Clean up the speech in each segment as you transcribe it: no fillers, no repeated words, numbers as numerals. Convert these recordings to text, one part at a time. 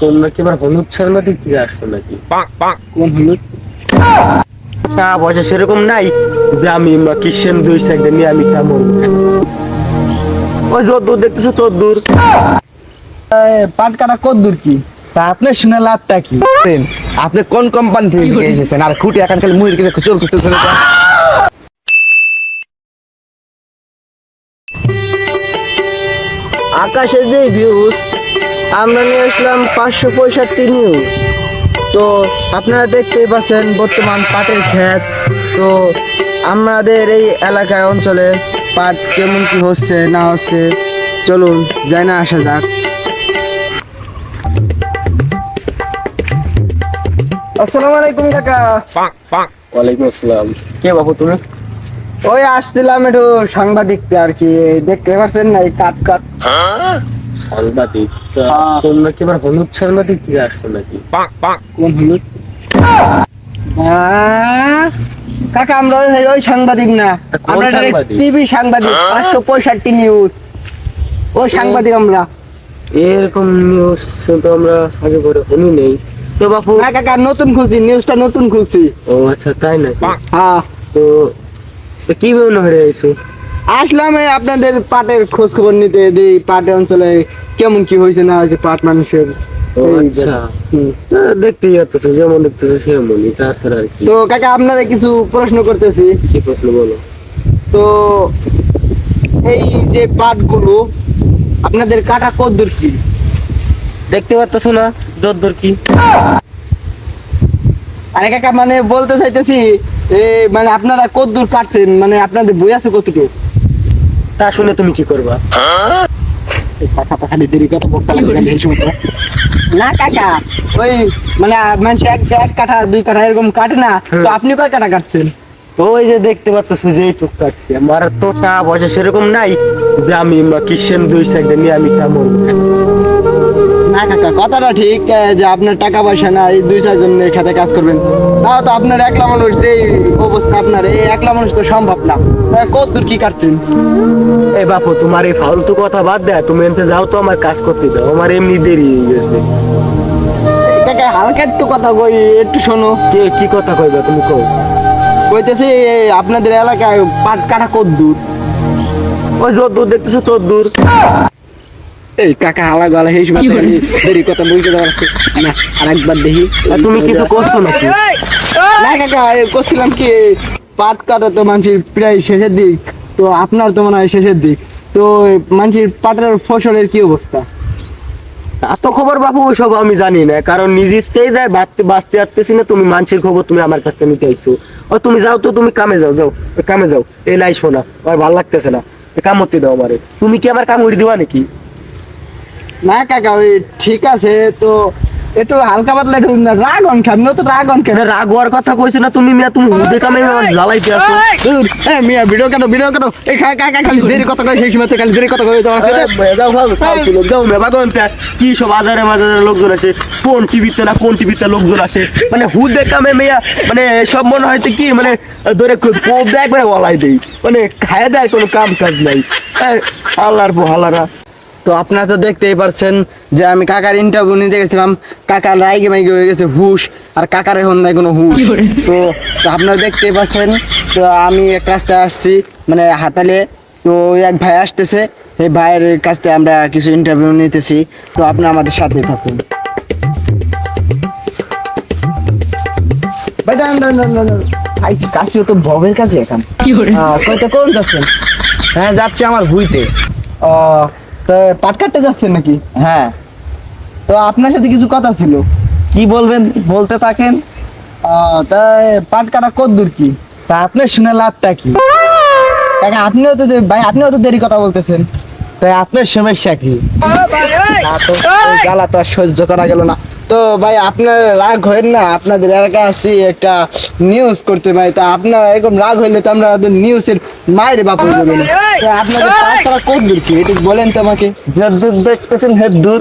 তোমরা কি আবার হলুদ ছাড়া দিক আসছো নাকি? কোন হলুদ? টাকা পয়সা সেরকম নাই যে আমি কিসেন 2 সেকেন্ড নিয়ে আমি কেমন ওই যত দূর দেখতেছো তোর দূর পাট কাটা কত দূর কি তা আপনি শুনে লাভটা কি? আপনি কোন কোম্পানি থেকে এসেছেন? আর খুঁটি এখন খালি মুড়ি কিছু খুচুর খুচুর করে আকাশের যে ভিউজ আমরা নিয়ে আসলাম 565 নিউজ। তো আপনারা দেখতেই পাচ্ছেন বর্তমান পাটের ক্ষেত। তো আমাদের এই এলাকায় অঞ্চলে পাট কেমন কি হচ্ছে না হচ্ছে চলুন যাই না আসা যাক। আসসালামু আলাইকুম কাকা। ওয়ালাইকুম আসসালাম। কে বাবু তুমি? ওই আসছিলাম একটু সাংবাদিক আর কি, দেখতে পাচ্ছেন না এই কাট কাট সাংবাদিক। তোমরা কি আবার হলুদ ছাড়া দিক আসছো নাকি? কোন হলুদ? কাকা আমরা ওই সাংবাদিক না, কোন আমরা সাংবাদিক? টিভি সাংবাদিক 565 নিউজ ওই সাংবাদিক আমরা। এরকম নিউজ তো আমরা আগে পরে শুনি নেই তো বাপু। না কাকা নতুন খুলছি, নিউজটা নতুন খুলছি। ও আচ্ছা তাই নাকি? হ্যাঁ তো কি বিভিন্ন হয়ে আইছো? আসলাম এই আপনাদের পাটের খোঁজ খবর নিতে, এই পাটের অঞ্চলে কেমন কি হয়েছে না হয়েছে পাট মানুষের। ও আচ্ছা হুম। তা দেখতেই যাচ্ছে যেমন দেখতেছে সেমনই, তাছাড়া আর কি। তো কাকা আপনারা কিছু প্রশ্ন করতেছি। কি প্রশ্ন বলো? তো এই যে পাটগুলো আপনাদের কাটা কত দূর কি? দেখতে পাচ্ছ না যদ্দূর কি? আরে কাকা মানে বলতে চাইতেছি মানে আপনারা কত দূর কাটছেন, মানে আপনাদের বই আছে কতটুকু? তা শুনে তুমি কি করবা? খালি দেরি কথা বলতে না কাকা, ওই মানে মানুষ এক কাঠা 2 কাঠা এরকম কাটে না, তো আপনি কয় কাঠা কাটছেন? ওই যে দেখতে পাচ্ছ যে এইটুক কাটছি, আমার তো টাকা পয়সা সেরকম নাই যে আমি কিসেন 2 সেকেন্ড নিয়ে আমি কেমন। না কাকা কথাটা ঠিক, যে আপনার টাকা পয়সা না এই 2-4 জন খেতে কাজ করবেন, তাও তো আপনার একলা মানুষ যে অবস্থা, আপনার এই একলা মানুষ তো সম্ভব না। কত দূর কি কাটছেন? এই বাপু তোমার এই ফালতু কথা বাদ দেয়, তুমি এনতে যাও তো আমার কাজ করতে দাও, আমার এমনি দেরি হয়ে গেছে। কাকা হালকা একটু কথা কই, একটু শোনো। কি কথা কইবা তুমি কও? কইতেছি আপনাদের এলাকায় পাট কাটা কত দূর? ওই যত দূর দেখতেছো তোর দূর। এই কাকা হালা গলা সেই সময় দেরি কথা বলতে যাওয়ার না, আরেকবার দেখি। তুমি কিছু করছো নাকি? না কাকা করছিলাম কি, পাট কাটা তো মানুষের প্রায় শেষের দিক, তো আপনার তো মনে হয় শেষের দিক, তো মানুষের পাটের ফসলের কি অবস্থা? তো খবর বাবু ওইসব আমি জানি না, কারণ নিজেই দেয় বাঁচতে পারতেছি না, তুমি মানুষের খবর তুমি আমার কাছ থেকে নিতে আইছো। ও তুমি যাও তো, তুমি কামে যাও, কামে যাও। এই লাই শোনা আমার ভালো লাগতেছে না, কাম করতে দাও আমারে। তুমি কি আমার কাম করে দিবা নাকি? না কাকা ওই ঠিক আছে, তো একটু হালকা পাতলা একটু রাগ অন খাম না, তো রাগ অন খাম। রাগ হওয়ার কথা কইছে না তুমি মিয়া, তুমি হুদে কামে আমার জ্বালাইতে আসো। মিয়া ভিডিও কাটো এই কাকা খালি দেরি কথা কয়, সেই সময় খালি দেরি কথা কয়। যাও মেবাগন্তে কি সব আজারে মাজারে লোকজন আসে, কোন টিভিতে না কোন টিভিতে লোকজন আসে, মানে হুদে কামে মেয়া, মানে সব মনে হয় কি মানে ধরে কোপ দেয় একবারে ওলাই দেই, মানে খায় দেয়, কোনো কাম কাজ নাই। আল্লাহর বহালারা। তো আপনারা তো দেখতেই পারছেন যে আমি কাকার ইন্টারভিউ নিতে গেছিলাম, কাকার রাইগে মাইগে হয়ে গেছে হুশ, আর কাকার এখন নাই কোনো হুশ। তো আপনারা দেখতেই পাচ্ছেন, তো আমি এক রাস্তায় আসছি মানে হাতালে, তো এক ভাই আসতেছে, এই ভাইয়ের কাছ থেকে আমরা কিছু ইন্টারভিউ নিতেছি, তো আপনারা আমাদের সাথে থাকুন। ভাই কাছে তো ববের কাছে এখন কয়টা কোন যাচ্ছেন? হ্যাঁ যাচ্ছি আমার ভুইতে। ও তো পাট কাটতে যাচ্ছেন নাকি? হ্যাঁ তো আপনার সাথে কিছু কথা ছিল। কি বলবেন বলতে থাকেন। তাই পাট কাটা কত দূর কি তা আপনি শুনে লাভটা কি? কাকা আপনিও তো ভাই আপনিও তো দেরি কথা বলতেছেন। তাই আপনার সমস্যা কি? জ্বালা তো আর সহ্য করা গেল না। তো ভাই আপনার রাগ হইন না, আপনাদের এলাকায় আসছি একটা নিউজ করতে ভাই, তো আপনার এরকম রাগ হইলে তো আমরা নিউজের মায়ের বাপ হয়ে যাবে না। তো আপনাদের পাট কাটা কত দূর কি একটু বলেন তো আমাকে। যে দূর দেখতেছেন হে দূর।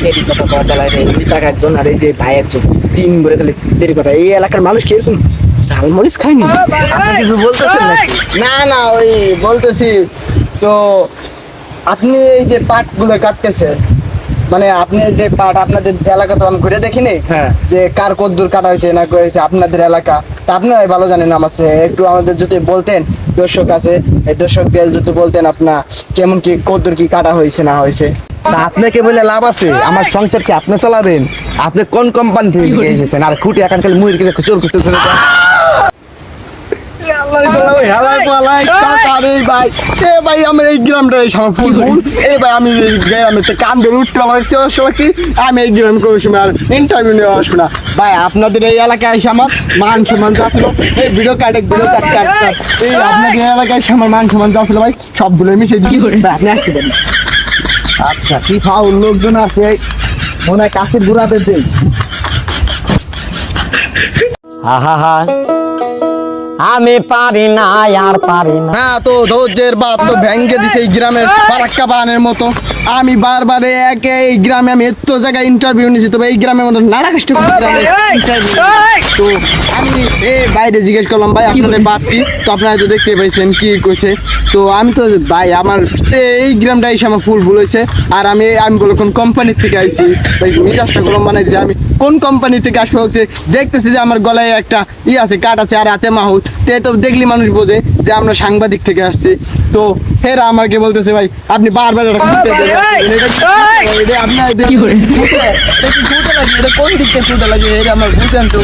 দেরি কথা কওয়া জ্বালায় রে, ওই টাকার জন্য আর এই যে ভাইয়ের চোখ 3 বলে খালি দেরি কথা। এই এলাকার মানুষ কি এরকম ঝালমরিচ খায়নি? আপনি কিছু বলতেছেন নাকি? না ওই বলতেছি, তো আপনি এই যে পাট গুলো কাটতেছেন, মানে আপনি যে পাট আপনাদের এলাকা তো আমি ঘুরে দেখিনি হ্যাঁ। যে কার কদ্দূর কাটা হয়েছে না হয়েছে আপনাদের এলাকা তা আপনারাই ভালো জানেন আমার চেয়ে। একটু আমাদের যদি বলতেন দর্শক আছে এই দর্শকদের যদি বলতেন আপনার কেমন কি কদ্দূর কি কাটা হয়েছে না হয়েছে। তা আপনাকে বলে লাভ আছে? আমার সংসার কি আপনি চালাবেন? আপনি কোন কোম্পানি থেকে এসেছেন? আর খুঁটি এখন খালি মুড়ি কিনে খুচুর খুচুর করে দেন। ভাই আমার এই গ্রামটা আমার ফুল ফুল এই ভাই আমি এই গ্রামে কান ধরে উঠতে লাগছি আমি এই গ্রামে কোনো সময় আর ইন্টারভিউ নেওয়া আসবো না ভাই। আপনাদের এই এলাকায় এসে আমার মান সম্মান যা ছিল এই ভিডিও কাট এই আপনাদের এই এলাকায় এসে আমার মান সম্মান যা ছিল ভাই সবগুলো মিশে দিচ্ছি আপনি আসছিলেন। আচ্ছা কি ফাউল লোকজন আছে মনে হয় কাছের ঘুরাতে দেই। আহা আমি পারি না আর পারি না। হ্যাঁ তো ধৈর্যের বাদ তো ভেঙ্গে দিছে এই গ্রামের ফারাক্কা বাহানের মতো। আমি বারবারে এই গ্রামে আমি এত জায়গায় ইন্টারভিউ নিয়েছি তবে এই গ্রামের মতো নানা কষ্ট ইন্টারভিউ তো আমি বাইরে জিজ্ঞেস করলাম ভাই আপনাদের বাড়তি তো আপনারা তো দেখতে পাইছেন কি কইছে তো আমি তো ভাই আমার এই গ্রামটা এসে আমার ফুল ভুল হয়েছে আর আমি বলে কোন কোম্পানির থেকে আইছি ভাই মিজাজটা গরম বানাই যে আমি কোন কোম্পানি থেকে আসবো হচ্ছে দেখতেছি যে আমার গলায় একটা আছে কাট আছে আর হাতে মাহুত তো দেখলি মানুষ বোঝে যে আমরা সাংবাদিক থেকে আসছি। তো হেরা আমাকে বলতেছে ভাই আপনি বারবার এটা খুঁজতে আপনার কোন দিক থেকে লাগে এটা আমার বুঝেন তো।